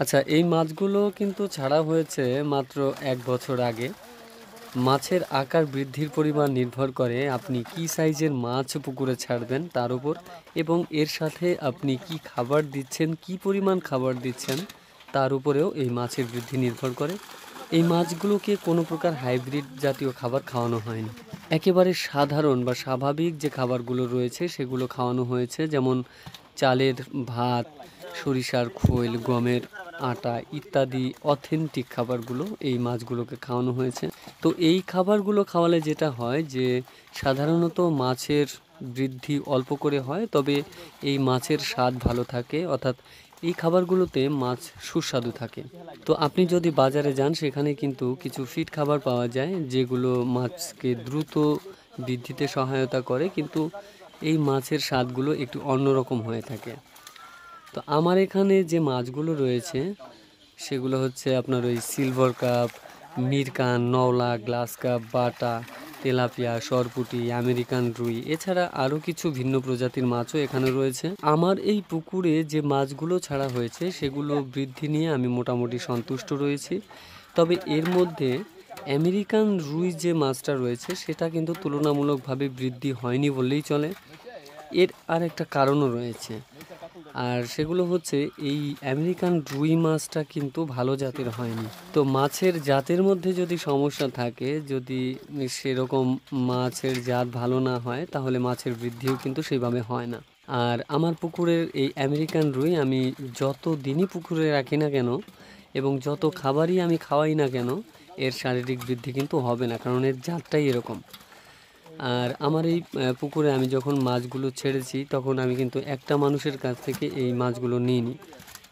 আচ্ছা, এই মাছগুলো কিন্তু ছাড়া হয়েছে মাত্র ১ বছর আগে। মাছের আকার বৃদ্ধির পরিমাণ নির্ভর করে আপনি কী সাইজের মাছ পুকুরে ছাড়বেন তার উপর, এবং এর সাথে আপনি কি খাবার দিচ্ছেন, কি পরিমাণ খাবার দিচ্ছেন তার উপরেও এই মাছের বৃদ্ধি নির্ভর করে। এই মাছগুলোকে কোনো প্রকার হাইব্রিড জাতীয় খাবার খাওয়ানো হয়নি। একেবারে সাধারণ বা স্বাভাবিক যে খাবারগুলো রয়েছে সেগুলো খাওয়ানো হয়েছে, যেমন চালের ভাত, সরিষার খোল, গমের আটা ইত্যাদি অথেন্টিক খাবারগুলো এই মাছগুলোকে খাওয়ানো হয়েছে। তো এই খাবারগুলো খাওয়ালে যেটা হয় যে সাধারণত মাছের বৃদ্ধি অল্প করে হয়, তবে এই মাছের স্বাদ ভালো থাকে, অর্থাৎ এই খাবারগুলোতে মাছ সুস্বাদু থাকে। তো আপনি যদি বাজারে যান সেখানে কিন্তু কিছু ফিড খাবার পাওয়া যায় যেগুলো মাছকে দ্রুত বৃদ্ধিতে সহায়তা করে, কিন্তু এই মাছের স্বাদগুলো একটু অন্যরকম হয়ে থাকে। তো আমার এখানে যে মাছগুলো রয়েছে সেগুলো হচ্ছে আপনার ওই সিলভার কাপ, মিরকান, নওলা, গ্লাস কাপ, বাটা, তেলাপিয়া, সরপুঁটি, আমেরিকান রুই, এছাড়া আরও কিছু ভিন্ন প্রজাতির মাছও এখানে রয়েছে। আমার এই পুকুরে যে মাছগুলো ছাড়া হয়েছে সেগুলো বৃদ্ধি নিয়ে আমি মোটামুটি সন্তুষ্ট রয়েছি। তবে এর মধ্যে আমেরিকান রুই যে মাছটা রয়েছে সেটা কিন্তু তুলনামূলকভাবে বৃদ্ধি হয়নি বললেই চলে। এর আর একটা কারণও রয়েছে, আর সেগুলো হচ্ছে এই আমেরিকান রুই মাছটা কিন্তু ভালো জাতের হয়নি। তো মাছের জাতের মধ্যে যদি সমস্যা থাকে, যদি সেরকম মাছের জাত ভালো না হয়, তাহলে মাছের বৃদ্ধিও কিন্তু সেইভাবে হয় না। আর আমার পুকুরের এই আমেরিকান রুই আমি যত দিনই পুকুরে রাখি না কেন এবং যত খাবারই আমি খাওয়াই না কেন, এর শারীরিক বৃদ্ধি কিন্তু হবে না, কারণ এর জাতটাই এরকম। আর আমার এই পুকুরে আমি যখন মাছগুলো ছেড়েছি তখন আমি কিন্তু একটা মানুষের কাছ থেকে এই মাছগুলো নিইনি,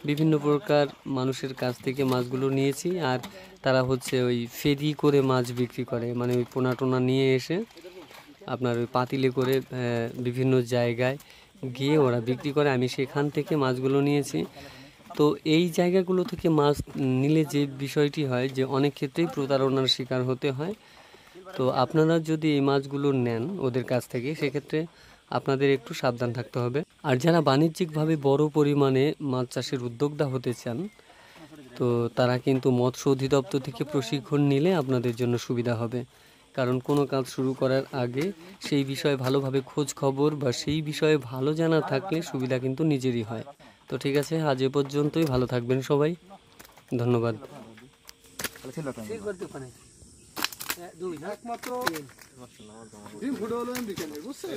বিভিন্ন প্রকার মানুষের কাছ থেকে মাছগুলো নিয়েছি। আর তারা হচ্ছে ওই ফেরি করে মাছ বিক্রি করে, মানে ওই পোনা টোনা নিয়ে এসে আপনার ওই পাতিলে করে বিভিন্ন জায়গায় গিয়ে ওরা বিক্রি করে, আমি সেখান থেকে মাছগুলো নিয়েছি। তো এই জায়গাগুলো থেকে মাছ নিলে যে বিষয়টি হয় যে অনেক ক্ষেত্রেই প্রতারণার শিকার হতে হয়। তো আপনারা যদি এই মাছগুলো নেন ওদের কাছ থেকে, সেক্ষেত্রে আপনাদের একটু সাবধান থাকতে হবে। আর যারা বাণিজ্যিকভাবে বড় পরিমাণে মাছ চাষের উদ্যোক্তা হতে চান, তো তারা কিন্তু মৎস্য অধিদপ্তর থেকে প্রশিক্ষণ নিলে আপনাদের জন্য সুবিধা হবে। কারণ কোনো কাজ শুরু করার আগে সেই বিষয়ে ভালোভাবে খোঁজ খবর বা সেই বিষয়ে ভালো জানা থাকলে সুবিধা কিন্তু নিজেরই হয়। তো ঠিক আছে, আজ এ পর্যন্তই। ভালো থাকবেন সবাই, ধন্যবাদ। একমাত্র ডিম ফুটে হলো বিকেলে, বুঝছে?